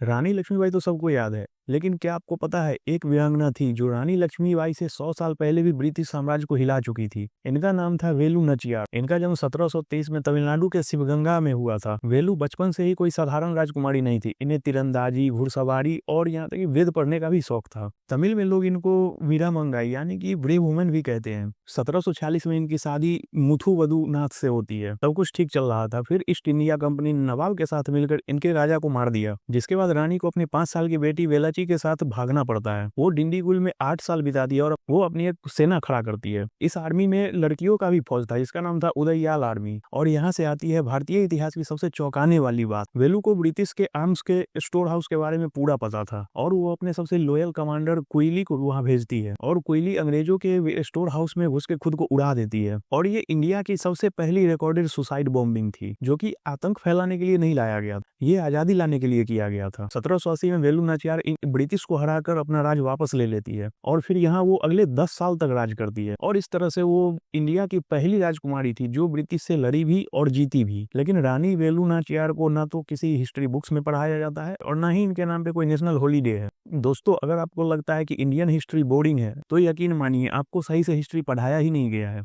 रानी लक्ष्मीबाई तो सबको याद है, लेकिन क्या आपको पता है एक वीरांगना थी जो रानी लक्ष्मीबाई से 100 साल पहले भी ब्रिटिश साम्राज्य को हिला चुकी थी। इनका नाम था वेलु नचियार। इनका जन्म 1723 में तमिलनाडु के शिवगंगा में हुआ था। वेलु बचपन से ही कोई साधारण राजकुमारी नहीं थी। इन्हें तीरंदाजी, घुड़सवारी और यहाँ तक कि वेद पढ़ने का भी शौक था। तमिल में लोग इनको वीरा मंगाई यानी कि ब्रेव वुमेन भी कहते हैं। 1746 में इनकी शादी मुथुवदु नाथ से होती है। सब कुछ ठीक चल रहा था, फिर ईस्ट इंडिया कंपनी ने नवाब के साथ मिलकर इनके राजा को मार दिया, जिसके बाद रानी को अपनी 5 साल की बेटी वेलाची के साथ भागना पड़ता है। वो डिंडीगुल में 8 साल बिताती है और वो अपनी एक सेना खड़ा करती है। इस आर्मी में लड़कियों का भी फौज था, जिसका नाम था उदययाल आर्मी। और यहाँ से आती है भारतीय इतिहास की सबसे चौंकाने वाली बात। वेलू को ब्रिटिश के आर्म्स के स्टोर हाउस के बारे में पूरा पता था और वो अपने सबसे लॉयल कमांडर क्विली को वहां भेजती है और क्विली अंग्रेजों के स्टोर हाउस में घुस के खुद को उड़ा देती है। और ये इंडिया की सबसे पहली रिकॉर्डेड सुसाइड बॉम्बिंग थी, जो कि आतंक फैलाने के लिए नहीं लाया गया था, ये आजादी लाने के लिए किया गया था। 1780 में वेलु नाचियार ब्रिटिश को हराकर अपना राज वापस ले लेती है और फिर यहाँ वो अगले 10 साल तक राज करती है। और इस तरह से वो इंडिया की पहली राजकुमारी थी जो ब्रिटिश से लड़ी भी और जीती भी। लेकिन रानी वेलु नाचियार को ना तो किसी हिस्ट्री बुक्स में पढ़ाया जाता है और ना ही इनके नाम पे कोई नेशनल हॉलीडे है। दोस्तों, अगर आपको लगता है कि इंडियन हिस्ट्री बोरिंग है तो यकीन मानिए आपको सही से हिस्ट्री पढ़ाया ही नहीं गया है।